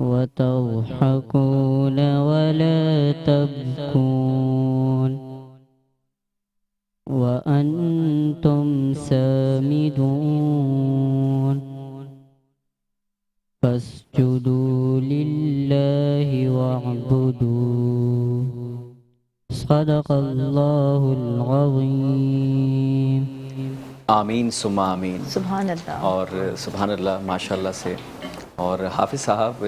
وتضحكون ولا تبكون وأنتم سامدون فاسجدوا لله واعبدوا صدق الله العظيم آمین ثم آمین. سبحان اللہ. اور سبحان اللہ ماشاءاللہ سے. اور حافظ صاحب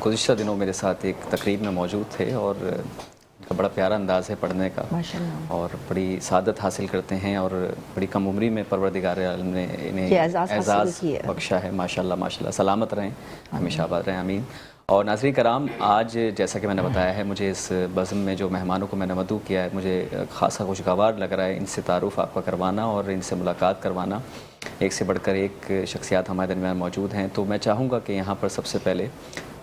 گزشتہ دنوں میرے ساتھ ایک تقریب میں موجود تھے اور ان کا بڑا پیارا انداز ہے پڑھنے کا ماشاءاللہ. اور بڑی سعادت حاصل کرتے ہیں اور بڑی کم عمری میں پروردگار عالم نے انہیں یہ اعزاز حاصل اعزاز کیا ہے. بخشا ہے. ماشاءاللہ ماشاءاللہ. سلامت رہیں, ہمیشہ آباد رہیں. آمین. اور ناظرین کرام, آج جیسا کہ میں نے بتایا ہے, مجھے اس بزم میں جو مہمانوں کو میں نے مدعو کیا ہے, مجھے خاصا خوشگوار لگ رہا ہے ان سے تعارف آپ کا کروانا اور ان سے ملاقات کروانا. ایک سے بڑھ کر ایک شخصیات ہمارے درمیان موجود ہیں. تو میں چاہوں گا کہ یہاں پر سب سے پہلے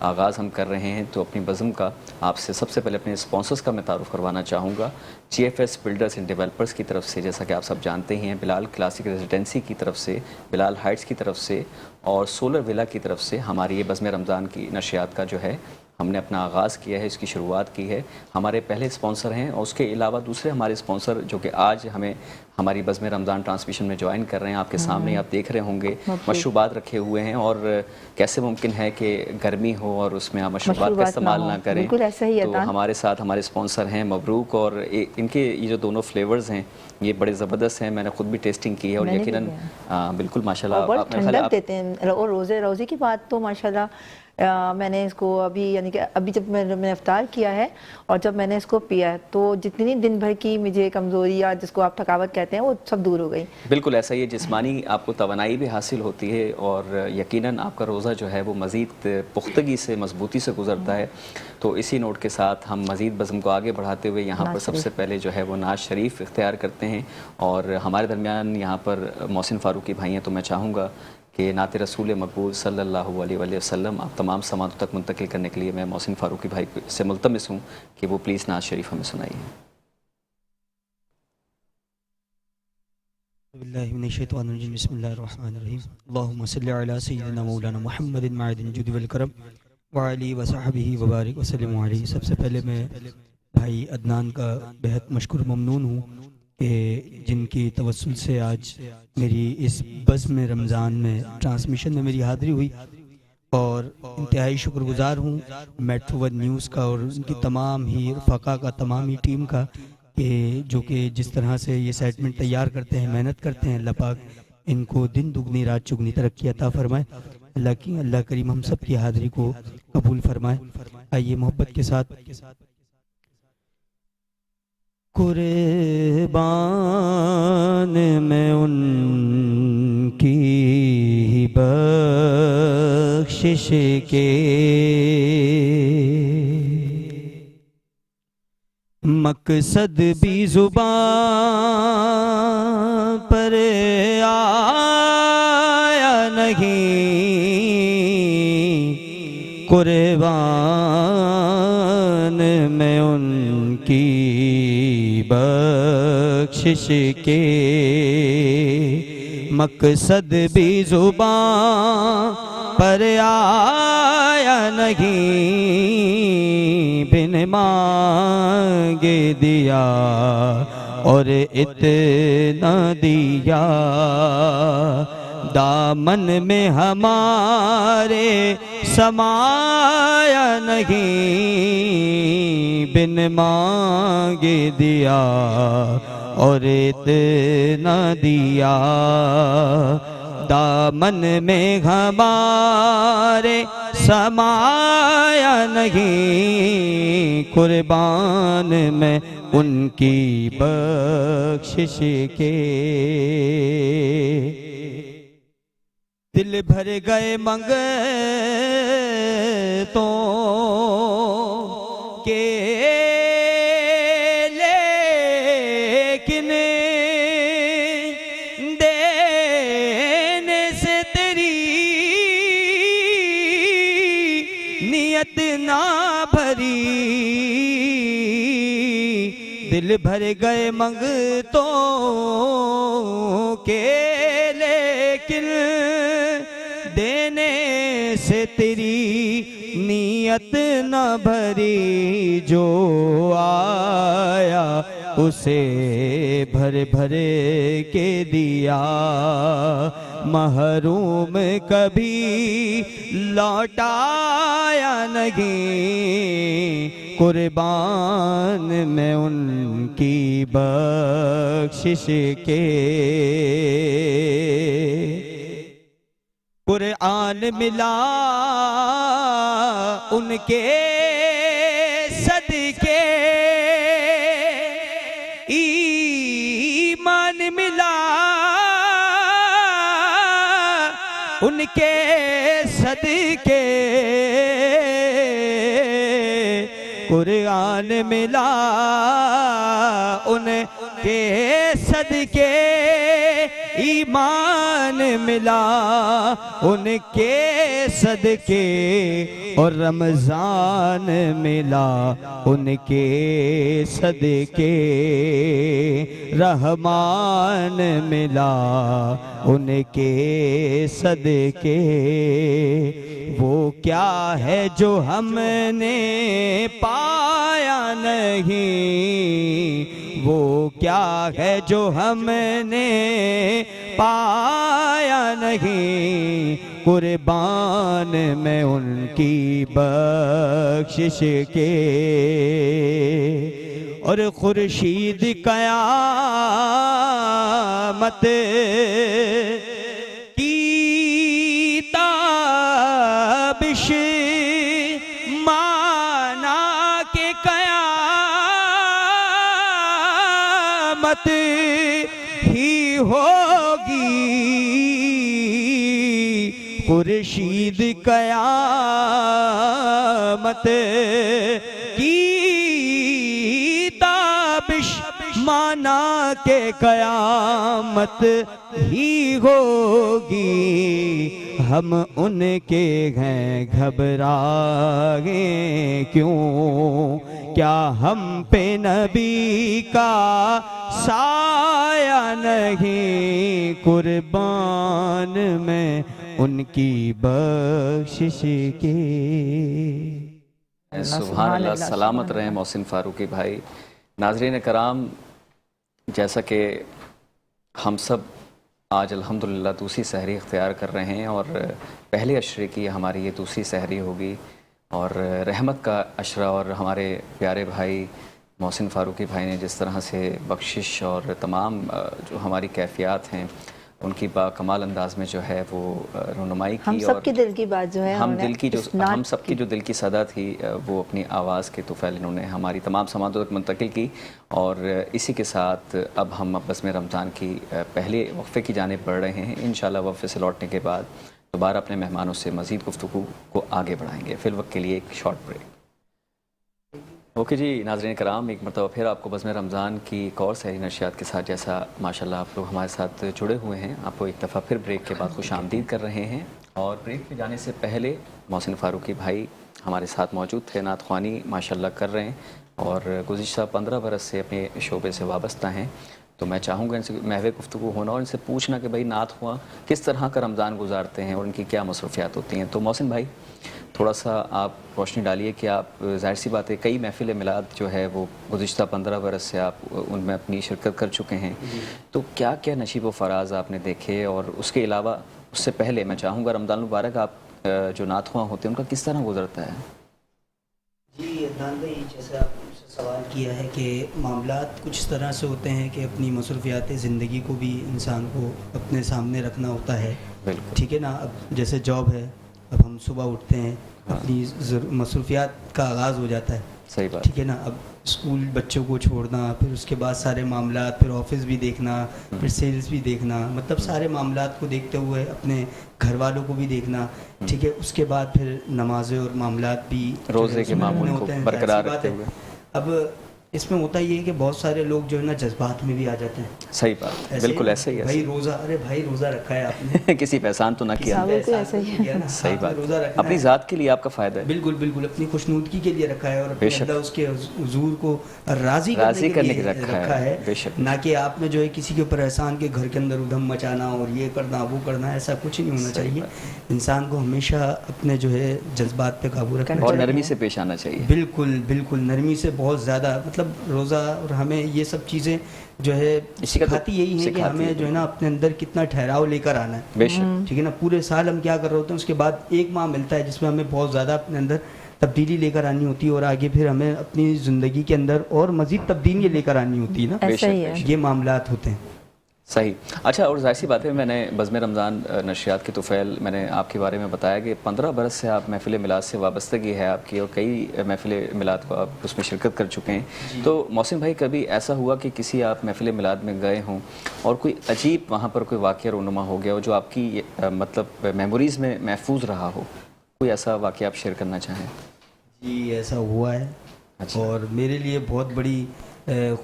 آغاز ہم کر رہے ہیں تو اپنی بزم کا آپ سے سب سے پہلے اپنے اسپانسرز کا میں تعارف کروانا چاہوں گا. G F S builders and developers کی طرف سے, جیسا کہ آپ سب جانتے ہیں, بلال کلاسک ریزیڈنسی کی طرف سے, بلال ہائٹس کی طرف سے اور سولر ویلا کی طرف سے ہماری یہ بزم رمضان کی نشریات کا جو ہے ہم نے اپنا آغاز کیا ہے, اس کی شروعات کی ہے. ہمارے پہلے اسپانسر ہیں اور اس کے علاوہ دوسرے ہمارے اسپانسر جو کہ آج ہمیں ہماری بزم رمضان ٹرانسمیشن میں جوائن کر رہے ہیں. آپ کے سامنے آپ دیکھ رہے ہوں گے مشروبات رکھے ہوئے ہیں, اور کیسے ممکن ہے کہ گرمی ہو اور اس میں آپ مشروبات کا استعمال نہ کریں. تو ہمارے ساتھ ہمارے اسپانسر ہیں مبروک, اور ان کے یہ جو دونوں فلیورز ہیں یہ بڑے زبردست ہیں. میں نے خود بھی ٹیسٹنگ کی ہے اور یقیناً بالکل ماشاءاللہ دیتے ہیں. اور روزے کی بات تو ماشاءاللہ میں نے اس کو ابھی یعنی کہ ابھی جب میں نے افطار کیا ہے اور جب میں نے اس کو پیا ہے تو جتنی دن بھر کی مجھے کمزوری یا جس کو آپ تھکاوٹ کہتے ہیں وہ سب دور ہو گئی. بالکل ایسا ہی ہے, جسمانی آپ کو توانائی بھی حاصل ہوتی ہے اور یقیناً آپ کا روزہ جو ہے وہ مزید پختگی سے مضبوطی سے گزرتا ہے. تو اسی نوٹ کے ساتھ ہم مزید بزم کو آگے بڑھاتے ہوئے یہاں پر سب سے پہلے جو ہے وہ ناز شریف اختیار کرتے ہیں. اور ہمارے درمیان یہاں پر محسن فاروقی بھائی ہیں, تو میں چاہوں گا کہ نعت رسول مقبول صلی اللہ علیہ وآلہ وسلم آپ تمام سماعتوں تک منتقل کرنے کے لیے میں محسن فاروقی بھائی سے ملتمس ہوں کہ وہ پلیز نعت شریف ہمیں سنائیے. باللہ من الشیطان الرجیم. بسم اللہ الرحمن الرحیم. اللہم صلی علی سیدنا مولانا محمد معدن الجود والکرم وعلی وصحبہ وبارک وسلم علیہ. سب سے پہلے میں بھائی عدنان کا بہت مشکور ممنون ہوں کہ جن کی توسل سے آج میری اس بزم رمضان میں ٹرانسمیشن میں میری حاضری ہوئی, اور انتہائی شکر گزار ہوں میٹرو ون نیوز کا اور ان کی تمام ہی رفقا کا, تمام ہی ٹیم کا, کہ جو کہ جس طرح سے یہ سیگمنٹ تیار کرتے ہیں, محنت کرتے ہیں. اللہ پاک ان کو دن دگنی رات چگنی ترقی عطا فرمائے. اللہ کریم ہم سب کی حاضری کو قبول فرمائے. آئیے محبت کے ساتھ قربان میں ان کی بخشش کے مقصد بھی زبان پر آیا نہیں, قربان میں ان کی بخشش کے مقصد بھی زبان پر آیا نہیں, بن مانگے دیا اور اتنا دیا, دامن میں ہمارے سمایا نہیں, بن مانگے دیا اور اتنا دیا, دامن میں ہمارے سمایا نہیں, قربان میں ان کی بخشش کے. دل بھر گئے منگتوں کے لیکن دینے سے تیری نیت نہ بھری, دل بھر گئے منگتوں کے لیکن دینے سے تیری نیت نہ بھری، جو آیا اسے بھر بھر کے دیا، محروم کبھی لوٹایا نہیں، قربان میں ان کی بخشش کے۔ قرآن ملا ان کے صدقے، ایمان ملا ان کے صدقے، قرآن ملا ان کے صدقے، ایمان ملا ان کے صدقے، اور رمضان ملا ان کے صدقے، رحمان ملا ان کے صدقے۔ وہ کیا ہے جو ہم نے پایا نہیں، وہ کیا ہے جو ہم نے پایا نہیں، قربان میں ان کی بخشش کے۔ اور خورشید قیامت کی تابش مانا کہ قیامت ہی ہوگی، خورشید قیامت کی تابش مانا کہ قیامت ہی ہوگی، ہم ان کے ہیں گھبرائیں کیوں، کیا ہم پہ نبی کا سایہ نہیں، قربان میں ان کی بخشش کے۔ سبحان اللہ، سلامت رہیں محسن فاروقی بھائی۔ ناظرین کرام، جیسا کہ ہم سب آج الحمدللہ دوسری سحری اختیار کر رہے ہیں، اور پہلے عشرے کی ہماری یہ دوسری سحری ہوگی، اور رحمت کا عشرہ، اور ہمارے پیارے بھائی محسن فاروقی بھائی نے جس طرح سے بخشش اور تمام جو ہماری کیفیات ہیں ان کی با کمال انداز میں جو ہے وہ رونمائی کی، ہم سب کی دل کی بات جو ہے ہم سب کی جو دل کی صدا تھی وہ اپنی آواز کے طفیل انہوں نے ہماری تمام سماعتوں تک منتقل کی۔ اور اسی کے ساتھ اب ہم بزم رمضان کی پہلے وقفے کی جانب بڑھ رہے ہیں۔ انشاءاللہ وقفے سے لوٹنے کے بعد دوبارہ اپنے مہمانوں سے مزید گفتگو کو آگے بڑھائیں گے۔ فی الوقت کے لیے ایک شارٹ بریک۔ اوکے جی ناظرین کرام، ایک مرتبہ پھر آپ کو بزم رمضان کی ایک اور سحری نشریات کے ساتھ، جیسا ماشاءاللہ آپ لوگ ہمارے ساتھ جڑے ہوئے ہیں، آپ کو ایک دفعہ پھر بریک کے بعد خوش آمدید کر رہے ہیں۔ اور بریک پہ جانے سے پہلے محسن فاروقی بھائی ہمارے ساتھ موجود تھے، نعت خوانی ماشاءاللہ کر رہے ہیں، اور گزشتہ 15 برس سے اپنے شعبے سے وابستہ ہیں۔ تو میں چاہوں گا ان سے محو گفتگو ہونا اور ان سے پوچھنا کہ بھائی نعت خواں کس طرح کا رمضان گزارتے ہیں اور ان کی کیا مصروفیات ہوتی ہیں۔ تو محسن بھائی تھوڑا سا آپ روشنی ڈالیے کہ آپ، ظاہر سی بات ہے کئی محفل میلاد جو ہے وہ گزشتہ 15 برس سے آپ ان میں اپنی شرکت کر چکے ہیں، تو کیا کیا نشیب و فراز آپ نے دیکھے، اور اس کے علاوہ اس سے پہلے میں چاہوں گا رمضان المبارک آپ جو نعت خواں ہوتے ہیں ان کا کس طرح گزرتا ہے؟ جی عدنان بھائی، جیسے آپ نے سوال کیا ہے کہ معاملات کچھ اس طرح سے ہوتے ہیں کہ اپنی مصروفیات زندگی کو بھی انسان کو اپنے سامنے رکھنا ہوتا ہے، بالکل ٹھیک ہے نا۔ اب جیسے جاب ہے، اب ہم صبح اٹھتے ہیں، اپنی مصروفیات کا آغاز ہو جاتا ہے، صحیح بات، ٹھیک ہے نا۔ اب اسکول بچوں کو چھوڑنا، پھر اس کے بعد سارے معاملات، پھر آفس بھی دیکھنا، پھر سیلز بھی دیکھنا، مطلب سارے معاملات کو دیکھتے ہوئے اپنے گھر والوں کو بھی دیکھنا، ٹھیک ہے۔ اس کے بعد پھر نمازیں اور معاملات بھی روزے کے معمول کو برقرار رکھتے ہوئے، اب اس میں ہوتا یہ ہے کہ بہت سارے لوگ جو ہے نا جذبات میں بھی آ جاتے ہیں. صحیح بات, بالکل ایسے ہی بھائی روزہ, ارے بھائی روزہ رکھا ہے آپ نے, کسی پہ احسان تو نہ کیا. بالکل ایسا ہی ہے. صحیح بات, اپنی ذات کے لیے آپ کا فائدہ ہے. بالکل بالکل, اپنی خوشنودگی کے لیے رکھا ہے اور اپنے اللہ اس کے حضور کو راضی کرنے کے لیے رکھا ہے, نہ کہ آپ نے جو ہے کسی کے اوپر احسان کے گھر کے اندر ادھم مچانا اور یہ کرنا وہ کرنا, ایسا کچھ نہیں ہونا چاہیے. انسان کو ہمیشہ اپنے جو ہے جذبات پہ قابو رکھنا اور نرمی سے پیش آنا چاہیے. بالکل بالکل, نرمی سے بہت زیادہ, مطلب روزہ اور ہمیں یہ سب چیزیں جو ہے سکھاتی یہی ہے کہ ہمیں جو ہے نا اپنے اندر کتنا ٹھہراؤ لے کر آنا ہے. بے شک, ٹھیک ہے نا. پورے سال ہم کیا کر رہے ہوتے ہیں, اس کے بعد ایک ماہ ملتا ہے جس میں ہمیں بہت زیادہ اپنے اندر تبدیلی لے کر آنی ہوتی ہے اور آگے پھر ہمیں اپنی زندگی کے اندر اور مزید تبدیلی لے کر آنی ہوتی ہے نا. ایسا ہی ہے, یہ معاملات ہوتے ہیں. صحیح. اچھا, اور ظاہر سی بات ہے, میں نے بزم رمضان نشریات کی طفیل میں نے آپ کے بارے میں بتایا کہ 15 برس سے آپ محفل میلاد سے وابستگی ہے آپ کی اور کئی محفل میلاد کو آپ اس میں شرکت کر چکے ہیں. تو محسن بھائی, کبھی ایسا ہوا کہ کسی آپ محفل میلاد میں گئے ہوں اور کوئی عجیب وہاں پر کوئی واقعہ رونما ہو گیا ہو جو آپ کی مطلب میموریز میں محفوظ رہا ہو, کوئی ایسا واقعہ آپ شیئر کرنا چاہیں؟ جی ایسا ہوا ہے. اور میرے لیے بہت بڑی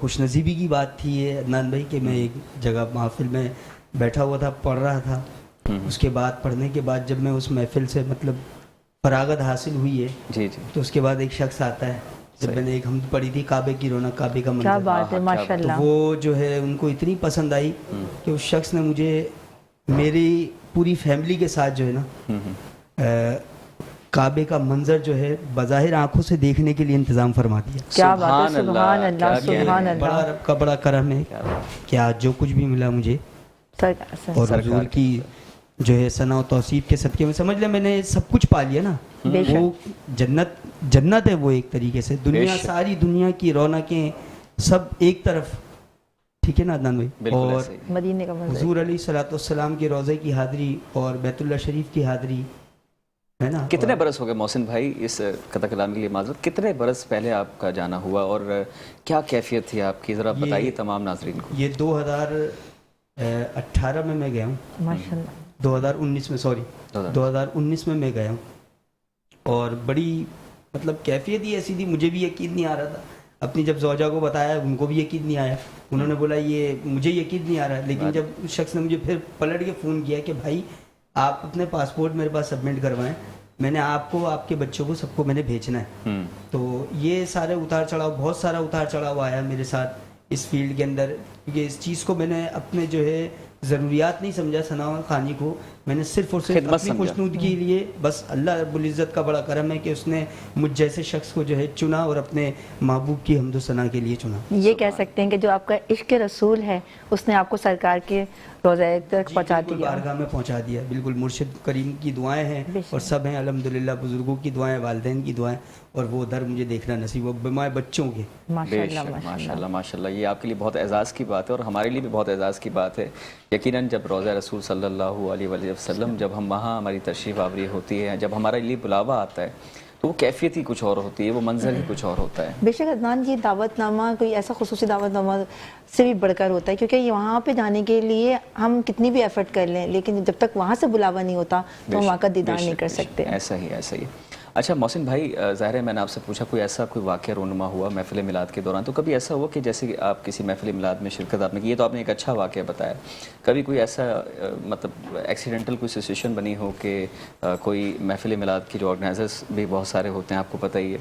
خوش نصیبی کی بات تھی یہ عدنان بھائی کہ میں ایک جگہ محفل میں بیٹھا ہوا تھا, پڑھ رہا تھا. اس کے بعد پڑھنے کے بعد جب میں اس محفل سے مطلب فراغت حاصل ہوئی ہے, جی جی, تو اس کے بعد ایک شخص آتا ہے. جب میں نے ایک حمد پڑھی تھی کعبے کی رونق, کعبے کا منظر, کیا بات ہے, ماشاء اللہ, تو وہ جو ہے ان کو اتنی پسند آئی کہ اس شخص نے مجھے میری پوری فیملی کے ساتھ جو ہے نا کعبے کا منظر جو ہے بظاہر آنکھوں سے دیکھنے کے لیے انتظام فرما دیا. کیا بات ہے, سبحان اللہ, سبحان اللہ. بڑا رب کا بڑا کرم ہے کیا جو کچھ بھی ملا مجھے اور حضور کی جو ہے ثنا و توصیف کے صدقے میں, سمجھ لیں میں نے سب کچھ پا لیا نا. وہ جنت ہے وہ ایک طریقے سے, دنیا ساری دنیا کی رونقیں سب ایک طرف, ٹھیک ہے نا عدنان بھائی. اور مدینے کا منظر, حضور علیہ الصلوۃ والسلام کے روضے کی حاضری اور بیت اللہ شریف کی حاضری ہے نا. کتنے برس ہو گئے محسن بھائی اس قطع کلام کے لیے معذرت, کتنے برس پہلے آپ کا جانا ہوا اور کیا کیفیت تھی آپ کی, ذرا بتائیے تمام ناظرین کو. یہ 2018 میں گیا ہوں, ماشاء اللہ, 2019 میں, سوری 2019 میں گیا ہوں. اور بڑی مطلب کیفیت ہی ایسی تھی, مجھے بھی یقین نہیں آ رہا تھا. اپنی جب زوجہ کو بتایا ان کو بھی یقین نہیں آیا, انہوں نے بولا یہ مجھے یقین نہیں آ رہا ہے. لیکن جب اس شخص نے مجھے پھر پلٹ کے فون کیا کہ بھائی آپ اپنے پاسپورٹ میرے پاس سبمٹ کروائیں, میں نے آپ کو, آپ کے بچوں کو, سب کو میں نے بھیجنا ہے. تو یہ سارے اتار چڑھاؤ, بہت سارا اتار چڑھاؤ آیا میرے ساتھ اس فیلڈ کے اندر, کیونکہ اس چیز کو میں نے اپنے جو ہے ضروریات نہیں سمجھا ثنا خانی کو, میں نے صرف اور صرف اپنی خوشنودگی کے لیے, بس اللہ رب العزت کا بڑا کرم ہے کہ اس نے مجھ جیسے شخص کو جو ہے چنا اور اپنے محبوب کی حمد و ثنا کے لیے چنا. یہ کہہ سکتے ہیں کہ جو آپ کا عشق رسول ہے اس نے آپ کو سرکار کے روضہ تک پہنچا دیا, بارگاہ میں پہنچا دیا. بالکل, مرشد کریم کی دعائیں ہیں اور سب ہیں الحمدللہ, بزرگوں کی دعائیں, والدین کی دعائیں, اور وہ در مجھے دیکھنا نصیب ہو بمائے بچوں کے. ماشاءاللہ ماشاءاللہ ماشاءاللہ, یہ آپ کے لیے بہت اعزاز کی بات ہے اور ہمارے لیے بھی بہت اعزاز کی بات ہے. یقیناً جب روضہ رسول صلی اللہ علیہ وسلم, جب ہم وہاں ہماری تشریف آوری ہوتی ہے, جب ہمارے لیے بلاوا آتا ہے, تو وہ کیفیت ہی کچھ اور ہوتی ہے, وہ منظر ہی کچھ اور ہوتا ہے. بے شک عدنان, یہ دعوت نامہ کوئی ایسا خصوصی دعوت نامہ سے بھی بڑھ کر ہوتا ہے, کیونکہ وہاں پہ جانے کے لیے ہم کتنی بھی ایفرٹ کر لیں, لیکن جب تک وہاں سے بلاوا نہیں ہوتا تو ہم وہاں کا دیدار نہیں کر سکتے. ایسا ہی ایسا ہی. اچھا محسن بھائی, ظاہر ہے میں نے آپ سے پوچھا کوئی ایسا کوئی واقعہ رونما ہوا محفل میلاد کے دوران, تو کبھی ایسا ہوا کہ جیسے کہ آپ کسی محفل میلاد میں شرکت آپ نے کی, یہ تو آپ نے ایک اچھا واقعہ بتایا, کبھی کوئی ایسا مطلب ایکسیڈنٹل کوئی سچویشن بنی ہو کہ کوئی محفل میلاد کی جو آرگنائزرز بھی بہت سارے ہوتے ہیں, آپ کو پتہ ہی ہے,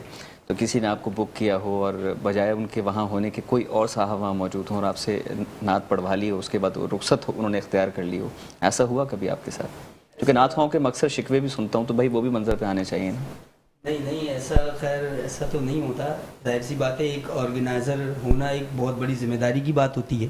تو کسی نے آپ کو بک کیا ہو اور بجائے ان کے وہاں ہونے کے کوئی اور صاحب وہاں موجود ہوں اور آپ سے نعت پڑھوا لی ہو, اس کے بعد رخصت انہوں نے اختیار کر لی ہو, ایسا ہوا کبھی آپ کے ساتھ؟ کیونکہ نعت خواہوں کے مقصد شکوے بھی سنتا ہوں, تو بھائی وہ بھی منظر پہ آنے چاہیے نا. نہیں ایسا, خیر ایسا تو نہیں ہوتا. ظاہر سی بات ہے, ایک آرگنائزر ہونا ایک بہت بڑی ذمہ داری کی بات ہوتی ہے,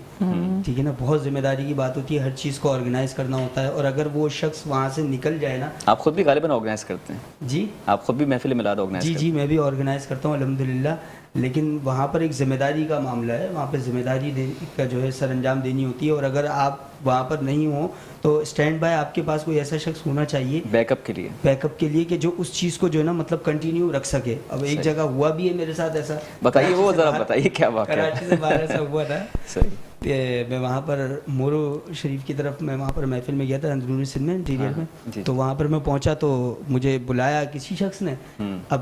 ٹھیک ہے نا, بہت ذمہ داری کی بات ہوتی ہے, ہر چیز کو آرگنائز کرنا ہوتا ہے. اور اگر وہ شخص وہاں سے نکل جائے نا, آپ خود بھی غالباً آرگنائز کرتے ہیں؟ جی, آپ خود بھی محفل میلاد آرگنائز کرتے ہیں؟ جی میں بھی آرگنائز کرتا ہوں الحمدللہ, لیکن وہاں پر ایک ذمہ داری کا معاملہ ہے, وہاں پہ ذمہ داری کا جو ہے سر انجام دینی ہوتی ہے. اور اگر آپ وہاں پر نہیں ہوں تو اسٹینڈ بائی آپ کے پاس کوئی ایسا شخص ہونا چاہیے بیک اپ کے لیے کہ جو اس چیز کو جو ہے نا مطلب کنٹینیو رکھ سکے. اب ایک جگہ ہوا بھی ہے میرے ساتھ ایسا, بتائیے وہ ذرا بتائیے کیا واقعہ. کراچی سے باہر ایسا ہوا تھا. صحیح, میں وہاں پر مورو شریف کی طرف, میں وہاں پر محفل میں گیا تھا اندرونی سندھ میں, انٹیریئر میں. تو وہاں پر میں پہنچا تو مجھے بلایا کسی شخص نے. اب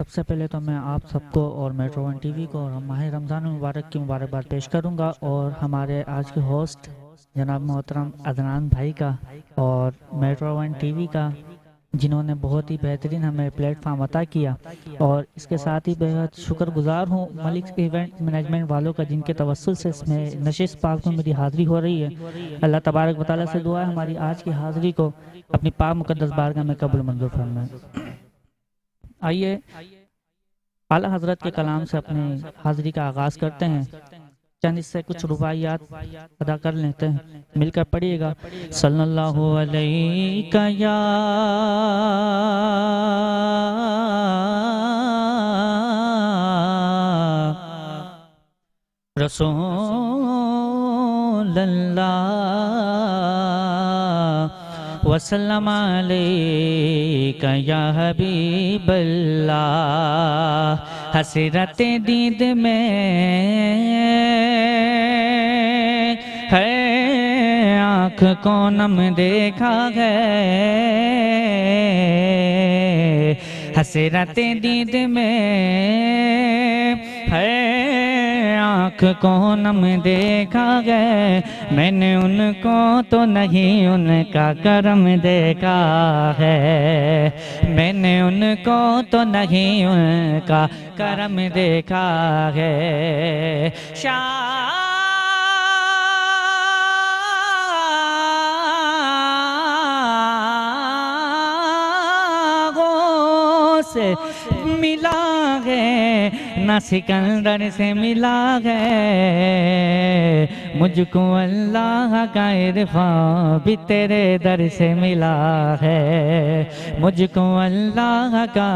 سب سے پہلے تو میں آپ سب کو اور میٹرو ون ٹی وی کو اور ماہ رمضان مبارک کی مبارکباد پیش کروں گا، اور ہمارے آج کے ہوسٹ جناب محترم عدنان بھائی کا اور میٹرو ون ٹی وی کا، جنہوں نے بہت ہی بہترین ہمیں پلیٹ فارم عطا کیا، اور اس کے ساتھ ہی بہت شکر گزار ہوں ملک ایونٹ مینجمنٹ والوں کا، جن کے توسل سے اس میں نشست پاک میں میری حاضری ہو رہی ہے۔ اللہ تبارک و تعالیٰ سے دعا ہے ہماری آج کی حاضری کو اپنی پاک مقدس بارگاہ میں قبول منظور فرمائے۔ آئیے اعلیٰ حضرت کے کلام سے اپنی حاضری کا آغاز کرتے ہیں، چند اس سے کچھ رباعیات ادا کر لیتے ہیں، مل کر پڑھیے گا۔ صلی اللہ علیہ یا رسول اللہ وسلم علیکہ یا حبیب اللہ، حسرت دید میں ہے آنکھ کو نم دیکھا ہے، حسرت دید میں ہے آنکھ کو نم دیکھا گئے، میں نے ان کو تو نہیں ان کا کرم دیکھا ہے، میں نے ان کو تو نہیں ان کا کرم دیکھا ہے۔ شاہوں سے ملا ہے نہ سکندر سے ملا ہے، مجھ کو اللہ کا عرفان بھی تیرے در سے ملا ہے، مجھ کو اللہ کا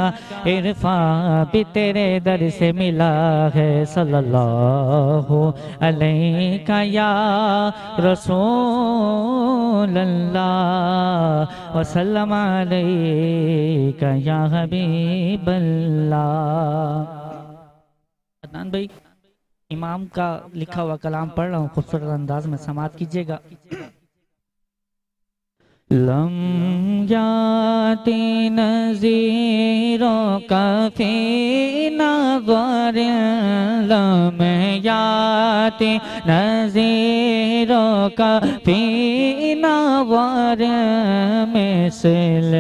عرفان بھی تیرے در سے ملا ہے۔ صلی اللہ علیہ یا رسول اللہ وسلم علیہ یا حبیب اللہ۔ عدنان بھائی امام کا لکھا ہوا کلام پڑھ رہا ہوں، خوبصورت انداز میں سماعت کیجئے گا۔ لم یاتی نذیروں کا فی نظر، لم یاتی نذیروں کا فی نظر، مثل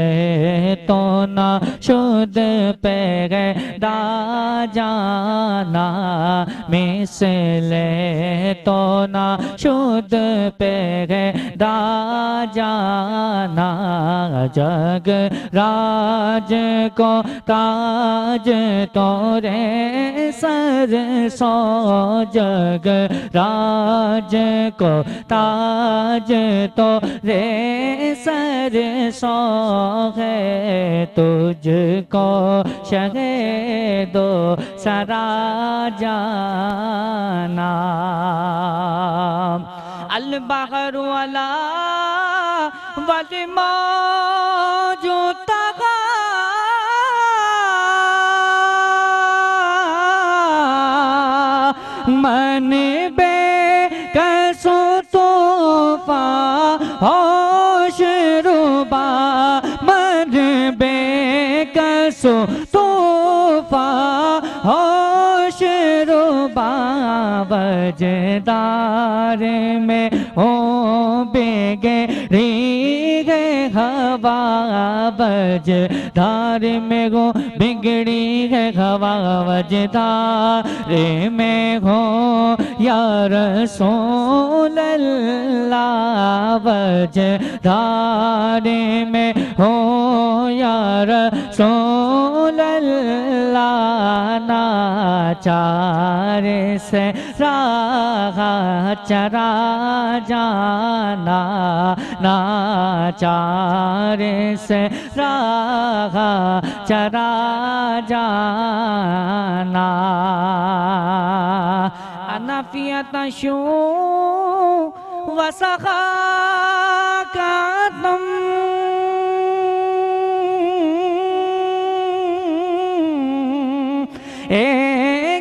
تو نہ شد پیدا جانا، مثل تو نہ شد پیدا جانا، جگ راج کو تاج تورے سر سو، جگ راج کو تاج تورے سر سو ہے، تجھ کو شہدو سرا جانا، البحر والا والموج طغى، من بے کس طوفان ہوش ربا، من بے کس طوفان ہوش ربا، وجدار میں ہو بگڑی ہے ہوا، وجدار میں ہو بگڑی ہے ہوا، وجدار میں ہو یا رسول اللہ، وجدار میں ہو یا رسول اللہ، ناچار سے راہ چرا جانا، ناچار سے راہ چرا جانا، انفیت شو وسخاکتم،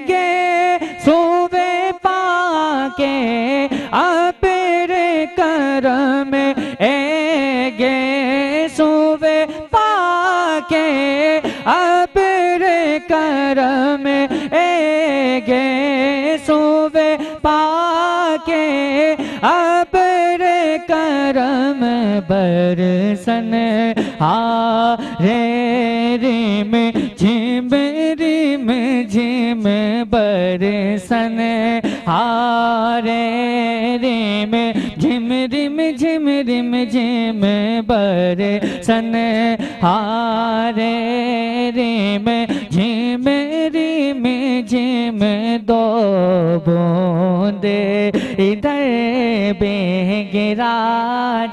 گے صوبے پاکے اپر کرم، گے صوبے پاکے اپر کرم اے گے سوے پاکے ابر کرم برسن ہارے ریم جھم ریم جھم برسن ہارے ریم جھم ریم جھم ریم جھم برسن ہارے ریم جھم ریم جھم دو بوندے ادھر بے گرا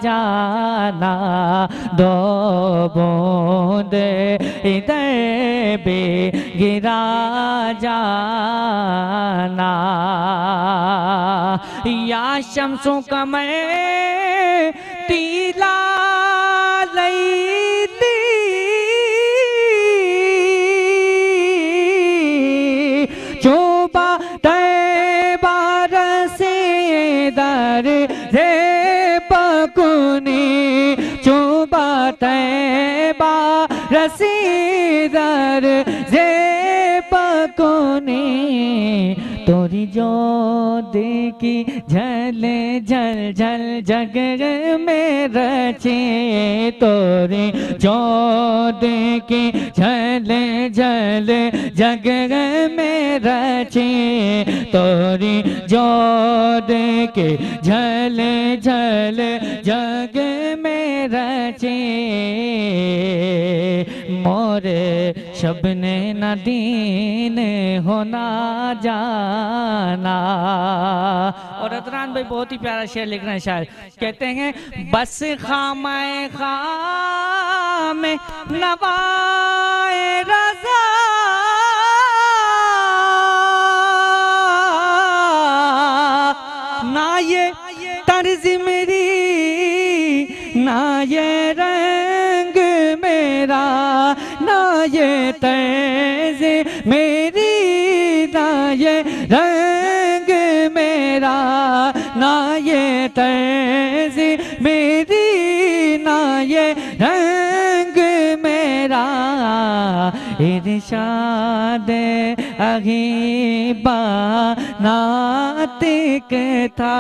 جانا دو بوندے ادھر بے گرا جانا یا شمس و قمر تیلا لیتی چوبا طیبہ رسی در زے پکنی چوبا طیبہ رسی در زے پکنی توری جو دیکھی جھل جھل جھل جگ میں رچے توری جو دیکھی جھل جھل جگ میں رچے توری جو دیکھی جھل جھل جگ میں رچے مورے شب نے ندین ہونا جانا. اور عدنان بھائی بہت ہی پیارا شعر لکھ رہے ہیں شاعر, کہتے ہیں بس خامہ خام نوائے رضا نہ یہ طرز میری نہ یہ رنگ میرا نہ یہ طرز میری نہ یہ رنگ میرا نہ یہ طرز میری نہ یہ رنگ میرا ارشاد اغیبا ناطق تھا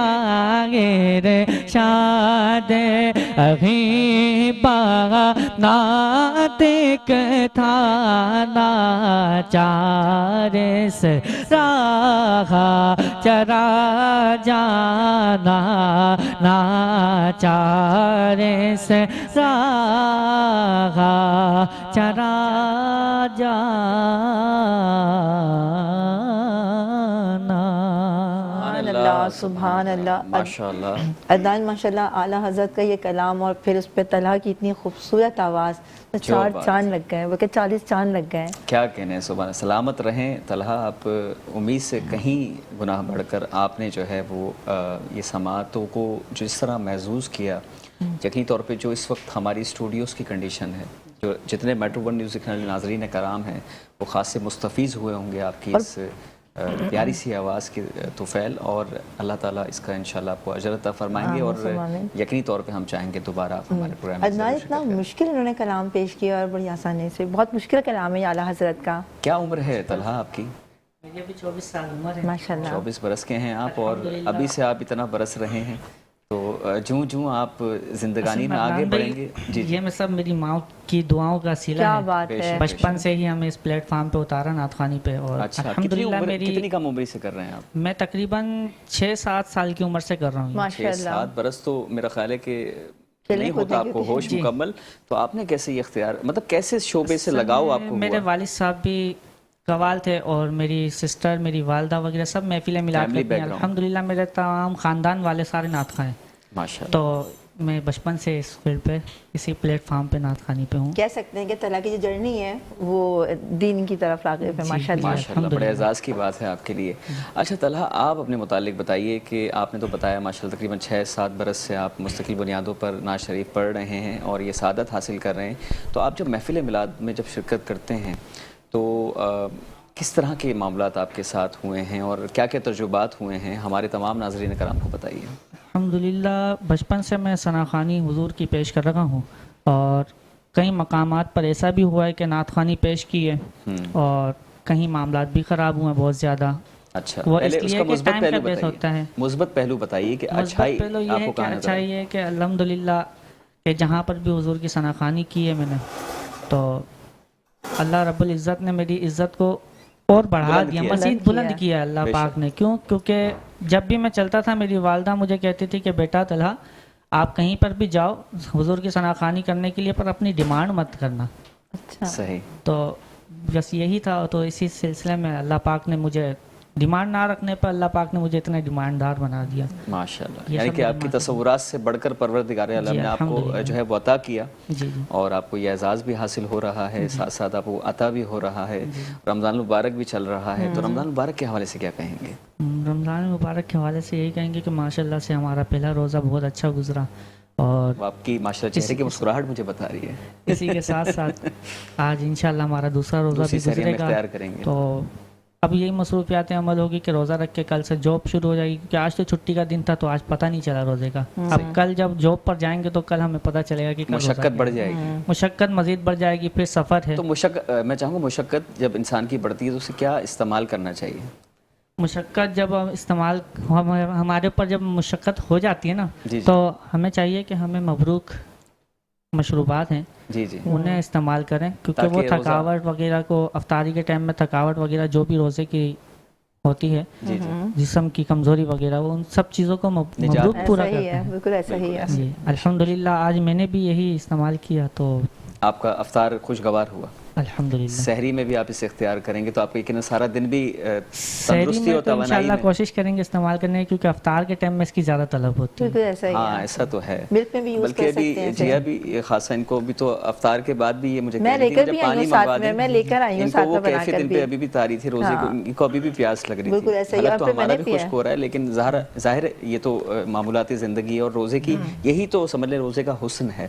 ارشاد اغیبا ناطق تھا ناچار سے راہ چرا جانا ناچار سے راہ چرا سبحان اللہ. ماشاءاللہ عدنان ماشاءاللہ اعلیٰ حضرت کا یہ کلام اور پھر اس پہ طلحہ کی اتنی خوبصورت آواز, 4 چاند لگ گئے, وہ کہ 40 چاند لگ گئے. کیا کہنے, سبحان سلامت رہیں طلحہ آپ. امید سے کہیں گناہ بڑھ کر آپ نے جو ہے وہ یہ سماعتوں کو جس طرح محظوظ کیا, یقینی طور پہ جو اس وقت ہماری اسٹوڈیوز کی کنڈیشن ہے, جو جتنے میٹرو ون نیوز دیکھنے والے ناظرین کرام ہیں وہ خاص سے مستفیض ہوئے ہوں گے آپ کی اس پیاری سی آواز کی طفیل, اور اللہ تعالیٰ اس کا انشاءاللہ آپ کو اجر عطا فرمائیں گے, اور یقینی طور پہ ہم چاہیں گے دوبارہ آپ ہمارے پروگرام میں. عدنان اتنا مشکل انہوں نے کلام پیش کیا اور بڑی آسانی سے, بہت مشکل کلام ہے اعلیٰ حضرت کا. کیا عمر ہے طلحہ آپ کی؟ میری ابھی 24 سال عمر ہے. ماشاءاللہ 24 برس کے ہیں آپ, اور ابھی سے آپ اتنا برس رہے ہیں, تو جوں آپ زندگانی میں آگے بڑھیں گے. جی یہ میں سب میری ماں کی دعاؤں کا صلہ کیا ہے. بات ہے. بچپن سے ہی ہمیں اس پلیٹ فارم پہ اتارا نعت خوانی پہ, اور الحمدللہ میری کتنی کم عمری سے کر رہے ہیں آپ؟ میں تقریباً 6-7 سال کی عمر سے کر رہا ہوں. 6-7 برس تو میرا خیال ہے کہ نہیں ہوتا آپ کو ہوش مکمل, تو آپ نے کیسے یہ اختیار, مطلب کیسے شعبے سے لگاؤ آپ کو ہوا؟ میرے والد صاحب بھی قوال تھے, اور میری سسٹر, میری والدہ وغیرہ سب محفلیں میلاد کرتی ہیں. الحمدللہ میرے تمام خاندان والے سارے نعت خواہ ہیں ماشاءاللہ. تو میں بچپن سے اس فیلڈ پہ, اسی پلیٹ فارم پہ نعت خوانی پہ ہوں. کہہ سکتے ہیں کہ طلحہ کی جو جرنی ہے وہ دین کی طرف راغب ہے. ماشاءاللہ ماشاءاللہ, بڑے اعزاز کی بات ہے آپ کے لیے. اچھا طلحہ, آپ اپنے متعلق بتائیے کہ آپ نے تو بتایا ماشاءاللہ تقریباً 6-7 برس سے آپ مستقل بنیادوں پر نعت شریف پڑھ رہے ہیں اور یہ سعادت حاصل کر رہے ہیں. تو آپ جب محفل میلاد میں جب شرکت کرتے ہیں تو کس طرح کے معاملات آپ کے ساتھ ہوئے ہیں اور کیا کیا تجربات ہوئے ہیں, ہمارے تمام ناظرین کرام کو بتائیے. الحمدللہ بچپن سے میں ثنا خوانی حضور کی پیش کر رہا ہوں, اور کئی مقامات پر ایسا بھی ہوا ہے کہ نعت خوانی پیش کی ہے اور کہیں معاملات بھی خراب ہوئے ہیں بہت زیادہ. اچھا وہ پہلے اس اس لیے کا کہ مثبت ٹائم کا پہلو بیس ہوتا ہے. بتائیے, مثبت پہلو بتائیے کہ مثبت اچھائی پہلو یہ آپ ہے کو کہ کہاں نظر اچھائی آئی؟ یہ ہے کہ الحمدللہ کہ جہاں پر بھی حضور کی ثناخوانی کی ہے میں نے, تو اللہ رب العزت نے میری عزت کو اور بڑھا بلند دیا, کیا. مزید بلند بلند کیا. کیا اللہ بے پاک شک. نے. کیوں؟ کیونکہ جب بھی میں چلتا تھا میری والدہ مجھے کہتی تھی کہ بیٹا طلحہ آپ کہیں پر بھی جاؤ حضور کی ثناخوانی کرنے کے لیے پر اپنی ڈیمانڈ مت کرنا. اچھا صحیح. تو بس یہی تھا. تو اسی سلسلے میں اللہ پاک نے مجھے ڈیمانڈ نہ رکھنے پر اللہ پاک نے مجھے اتنا ڈیمانڈدار بنا دیا. ماشاءاللہ, یہ یعنی سب کہ میرے آپ کی ماتحت. تصورات سے بڑھ کر پروردگار عالم جی نے آپ کو الحمدللہ. جو ہے وہ عطا کیا, جی جی اور آپ کو یہ اعزاز بھی حاصل ہو رہا ہے, ساتھ ساتھ آپ کو عطا بھی ہو رہا ہے. رمضان المبارک بھی چل رہا ہے, تو رمضان المبارک کے حوالے سے کیا کہیں گے؟ رمضان مبارک کے حوالے سے یہی کہیں گے کہ ماشاءاللہ سے ہمارا پہلا روزہ بہت اچھا گزرا, اور وہ آپ کی ماشاءاللہ چہرے کی مسکراہٹ مجھے بتا رہی ہے. اسی کے ساتھ ساتھ آج انشاءاللہ ہمارا دوسرا روزہ دوسری بھی سحری ہم گزرے گا. اختیار کریں گے. تو اب یہی مصروفیات عمل ہوگی کہ روزہ رکھ کے کل سے جاب شروع ہو جائے گی, کیونکہ آج تو چھٹی کا دن تھا تو آج پتہ نہیں چلا روزے کا. اب کل جب جاب پر جائیں گے تو کل ہمیں پتہ چلے گا کہ کل روزہ مشقت کیا بڑھ ہے. جائے گی. مشقت مزید بڑھ جائے گی, پھر سفر ہے. تو میں چاہوں گا مشقت جب انسان کی بڑھتی ہے تو اسے کیا استعمال کرنا چاہیے؟ مشقت جب استعمال ہمارے اوپر جب مشقت ہو جاتی ہے نا, جی تو ہمیں چاہیے کہ ہمیں مبروک مشروبات ہیں جی جی انہیں استعمال کریں, کیونکہ وہ تاکہ روزہ- تھکاوٹ وغیرہ کو افطاری کے ٹائم میں تھکاوٹ وغیرہ جو بھی روزے کی ہوتی ہے, جی جی جسم کی کمزوری وغیرہ, وہ ان سب چیزوں کو مبروک پورا ایسا ہی کرتے ہے, ہیں. بالکل ایسا ہی ہے. جی الحمدللہ آج میں نے بھی یہی استعمال کیا, تو آپ کا افطار خوشگوار ہوا. الحمدللہ سحری میں بھی آپ اسے اختیار کریں گے تو آپ کو یقیناً سارا دن بھی سحری تندرستی میں اور تو توانائی انشاءاللہ میں. کوشش کریں گے استعمال کرنے کی, کیونکہ افطار کے ٹائم میں اس کی زیادہ طلب ہوتی ہے. بالکل ایسا ہی ہاں ہے. ایسا تو ہے. ملک میں بھی یوز بلکہ کر ابھی سکتے ہیں. جیا بھی خاصا ان کو بھی تو افطار کے بعد بھی یہ مجھے میں کہہ رہی لے تھی کر کہ بھی جب آئی پانی ہوں ساتھ منگوا میں, دیں. میں لے کر آئی ہوں ان کو ساتھ وہ میں بنا کیفیت کر ان بھی. پہ ابھی بھی طاری تھی روزے کو, ان کو ابھی بھی پیاس لگ رہی بالکل تھی. ایسا ہی. حالانکہ تو اور پھر میں ہمارا نے بھی پیا. خشک ہو رہا ہے, لیکن ظاہر یہ تو معمولات زندگی ہے, اور روزے کی یہی تو سمجھ لیں روزے کا حسن ہے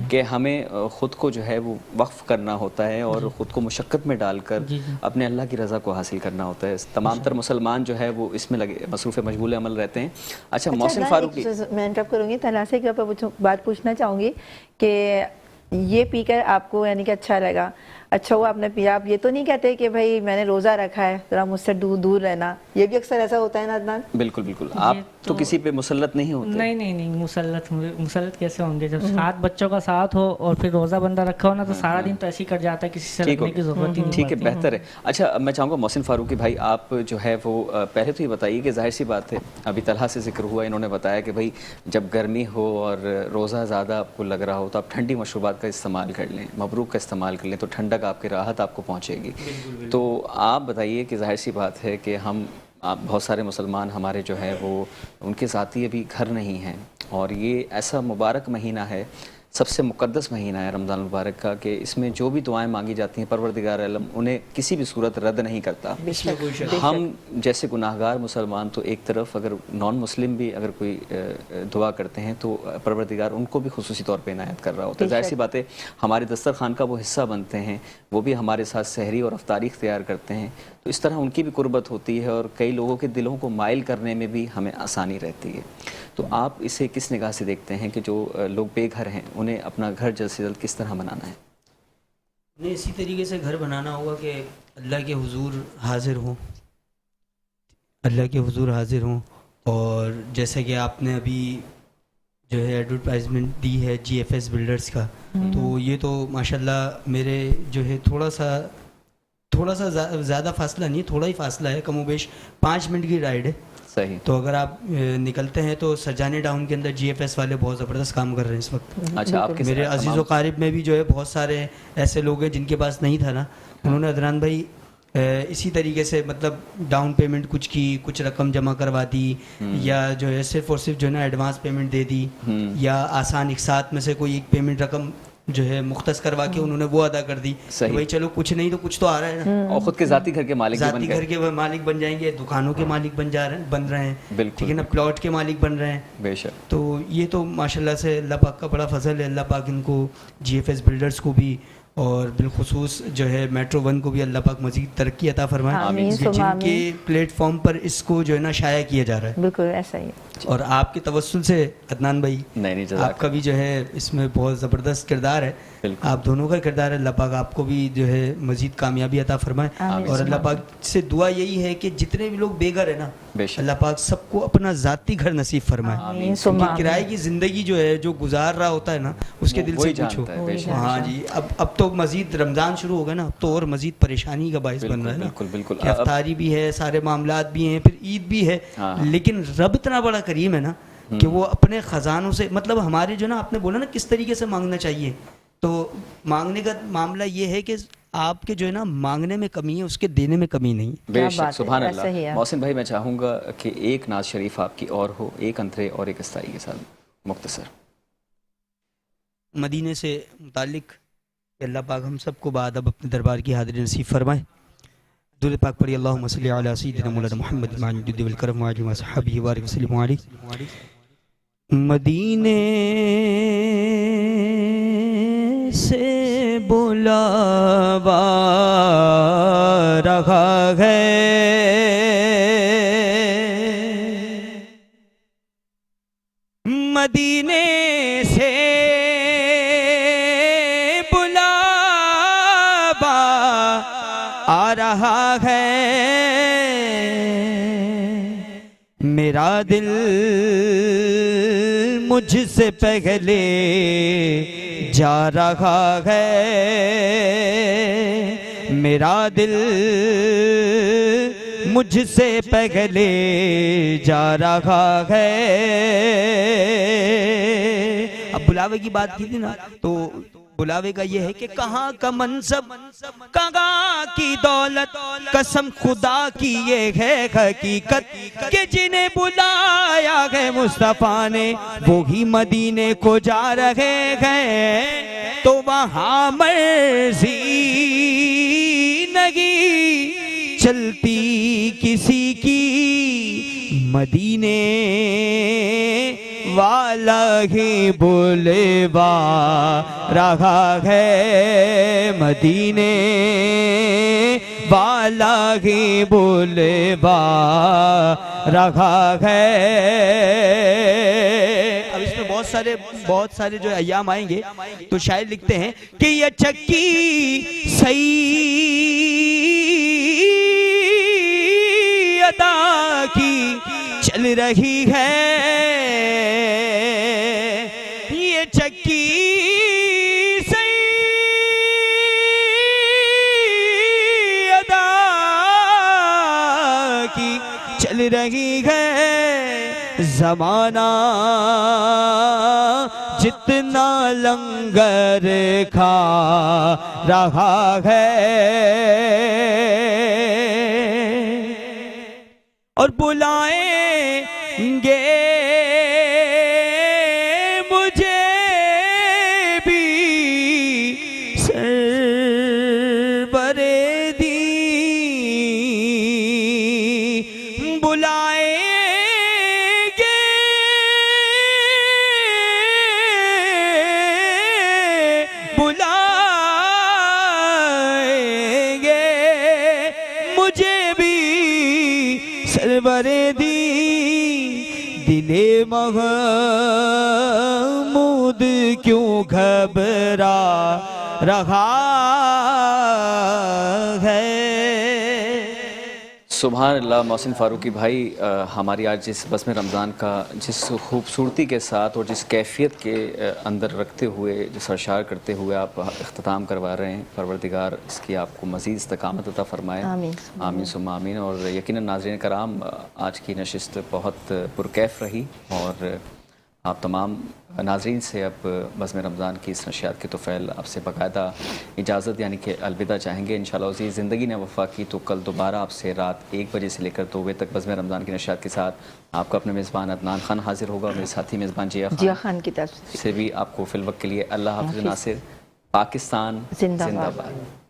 کہ ہمیں خود کو جو ہے وہ وقف کرنا ہوتا ہے اور خود کو مشقت میں ڈال کر اپنے اللہ کی رضا کو حاصل کرنا ہوتا ہے. تمام تر مسلمان جو ہے وہ اس میں لگے مصروف مشغول عمل رہتے ہیں. اچھا محسن فاروقی, میں انٹرپٹ کروں گی, طلحہ سے ایک بات پوچھنا چاہوں گی کہ یہ پی کر آپ کو یعنی کہ اچھا لگا, اچھا ہوا آپ نے پیا, آپ یہ تو نہیں کہتے کہ بھائی میں نے روزہ رکھا ہے ذرا مجھ سے دور رہنا, یہ بھی اکثر ایسا ہوتا ہے نا عدنان؟ بالکل بالکل. آپ تو کسی پہ مسلط نہیں ہوتے. نہیں مسلط کیسے ہوں گے جب 7 بچوں کا ساتھ ہو اور پھر روزہ بندہ رکھا ہو نا, تو سارا دن تو ایسے ہی کٹ جاتا ہے, کسی سے رکھنے کی ضرورت ہی نہیں. ٹھیک ہے, بہتر ہے. اچھا میں چاہوں گا محسن فاروقی بھائی آپ جو ہے وہ پہلے تو یہ بتائیے کہ ظاہر سی بات ہے ابھی طلحہ سے ذکر ہوا, انہوں نے بتایا کہ بھائی جب گرمی ہو اور روزہ زیادہ آپ کو لگ رہا ہو تو آپ ٹھنڈی مشروبات کا استعمال کر لیں, مبروک کا استعمال کر لیں, تو ٹھنڈک آپ کی راحت آپ کو پہنچے گی. تو آپ بتائیے کہ ظاہر سی بات ہے کہ بہت سارے مسلمان ہمارے جو ہے وہ ان کے ذاتی ابھی گھر نہیں ہیں, اور یہ ایسا مبارک مہینہ ہے, سب سے مقدس مہینہ ہے رمضان المبارک کا, کہ اس میں جو بھی دعائیں مانگی جاتی ہیں پروردگار عالم انہیں کسی بھی صورت رد نہیں کرتا. ہم جیسے گناہگار مسلمان تو ایک طرف, اگر نان مسلم بھی اگر کوئی دعا کرتے ہیں تو پروردگار ان کو بھی خصوصی طور پہ عنایت کر رہا ہوتا ہے. ظاہر سی بات ہے ہمارے دسترخوان کا وہ حصہ بنتے ہیں, وہ بھی ہمارے ساتھ سحری اور افطاری اختیار کرتے ہیں, تو اس طرح ان کی بھی قربت ہوتی ہے, اور کئی لوگوں کے دلوں کو مائل کرنے میں بھی ہمیں آسانی رہتی ہے. تو آپ اسے کس نگاہ سے دیکھتے ہیں کہ جو لوگ بے گھر ہیں انہیں اپنا گھر جلد سے جلد کس طرح بنانا ہے؟ انہیں اسی طریقے سے گھر بنانا ہوگا کہ اللہ کے حضور حاضر ہوں, اللہ کے حضور حاضر ہوں. اور جیسے کہ آپ نے ابھی جو ہے ایڈورٹائزمنٹ دی ہے جی ایف ایس بلڈرز کا, تو یہ تو ماشاءاللہ میرے جو ہے تھوڑا سا زیادہ فاصلہ نہیں ہے, تھوڑا ہی فاصلہ ہے, کم و بیش 5 منٹ کی رائڈ ہے. صحیح. تو اگر آپ نکلتے ہیں تو سرجانی ٹاؤن کے اندر جی ایف ایس والے بہت زبردست کام کر رہے ہیں اس وقت. اچھا آپ کے میرے عزیز و قارب میں بھی جو ہے بہت سارے ایسے لوگ ہیں جن کے پاس نہیں تھا نا, انہوں نے عدنان بھائی اسی طریقے سے مطلب ڈاؤن پیمنٹ کچھ کی, کچھ رقم جمع کروا دی, یا جو ہے صرف اور صرف جو ہے نا ایڈوانس پیمنٹ دے دی, یا آسان ایک ساتھ میں سے کوئی ایک پیمنٹ رقم جو ہے مختص کروا کے انہوں نے وہ ادا کر دی. بھائی چلو کچھ نہیں تو کچھ تو آ رہا ہے نا, اور خود کے ذاتی گھر کے مالک ذاتی گھر کے مالک بن جائیں گے, دکانوں کے مالک بن رہے ہیں, ٹھیک ہے نا, پلاٹ کے مالک بن رہے ہیں. بے شک. تو یہ تو ماشاءاللہ سے اللہ پاک کا بڑا فضل ہے. اللہ پاک ان کو جی ایف ایس بلڈرز کو بھی اور بالخصوص جو ہے میٹرو 1 کو بھی اللہ پاک مزید ترقی عطا فرمائے, جن کے پلیٹ فارم پر اس کو جو ہے نا شائع کیا جا رہا ہے. بالکل ایسا ہی ہے. اور آپ کے توسل سے عدنان بھائی نہیں آپ جزاک کا بھی جو ہے اس میں بہت زبردست کردار ہے. بالکل. آپ دونوں کا کردار ہے. اللہ پاک آپ کو بھی جو ہے مزید کامیابی عطا فرمائے. آمین. اور اللہ پاک سے دعا یہی ہے کہ جتنے بھی لوگ بے گھر ہیں نا بے شک. اللہ پاک سب کو اپنا ذاتی گھر نصیب فرمائے. آمین. کیونکہ کرائے کی زندگی جو ہے جو گزار رہا ہوتا ہے نا اس کے دل سے وہی پوچھو. جانتا ہے. بے شک. ہاں جی. اب تو مزید رمضان شروع ہو گیا نا, اب تو اور مزید پریشانی کا باعث بن رہا ہے نا. بالکل بالکل. کہ افطاری بھی ہے, سارے معاملات بھی ہیں, پھر عید بھی ہے. لیکن رب اتنا بڑا کریم ہے نا کہ وہ اپنے خزانوں سے, مطلب ہمارے جو نا آپ نے بولا نا کس طریقے سے مانگنا چاہیے, تو مانگنے کا معاملہ یہ ہے کہ آپ کے جو ہے نا مانگنے میں کمی ہے, اس کے دینے میں کمی نہیں. بے کیا شک. بات ہے. سبحان ایسا ہی اللہ. ہے. محسن بھائی میں چاہوں گا کہ ایک نعت شریف آپ کی اور ہو, ایک انترے اور ایک استائی کے ساتھ مختصر. مدینے سے متعلق کہ اللہ پاک ہم سب کو بادب اپنے دربار کی حاضری نصیب فرمائے. درود پاک پڑھی اللہم صلی علی سیدنا مولانا محمد مع الجود والکرم وعلی وصحبہ وبارک وسلم علیہ. مدینے سے بلاوا رہا ہے, مدینے سے بلاوا آ رہا ہے, میرا دل مجھ سے پہلے جا رہا ہے, میرا دل مجھ سے پہلے جا رہا ہے. اب بلاوے کی بات کی تھی نا, تو بلاوے کا یہ ہے کہ کہاں کا منصب, کہاں کی دولت, قسم خدا کی یہ ہے حقیقت کہ جنہیں بلایا ہے مصطفیٰ نے وہی مدینے کو جا رہے ہیں. تو وہاں مرضی نہیں چلتی کسی کی, مدینے والا ہی بلوا رہا ہے, مدینے والا ہی بلوا رہا ہے. اب اس میں بہت سارے جو ایام آئیں گے تو شاعر لکھتے ہیں کہ یہ چکی سیدہ کی چل رہی ہے, یہ چکی سیدہ کی چل رہی ہے. زمانہ جتنا لنگر کھا رہا ہے اور بلائیں گے مجھے بھی سرور دین, بلائیں گے مجھے بھی سرور دی. دل محمود کیوں گھبرا رہا ہے. سبحان اللہ. محسن فاروقی بھائی, ہماری آج جس بزم رمضان کا جس خوبصورتی کے ساتھ اور جس کیفیت کے اندر رکھتے ہوئے, جو سرشار کرتے ہوئے آپ اختتام کروا رہے ہیں, پروردگار اس کی آپ کو مزید استقامت عطا فرمائے. آمین آمین ثم آمین. اور یقیناً ناظرین کرام, آج کی نشست بہت پرکیف رہی اور آپ تمام ناظرین سے اب بزم رمضان کی اس نشریات کے توفیل آپ سے باقاعدہ اجازت یعنی کہ الوداع چاہیں گے. انشاءاللہ عزیز زندگی نے وفا کی تو کل دوبارہ آپ سے رات 1 بجے سے لے کر 2 بجے تک بزم رمضان کی نشریات کے ساتھ آپ کا اپنے میزبان عدنان خان حاضر ہوگا. میرے ساتھی میزبان جیا خان کی طرف سے بھی آپ کو فی الوقت کے لیے اللہ حافظ ناصر. پاکستان زندہ باد.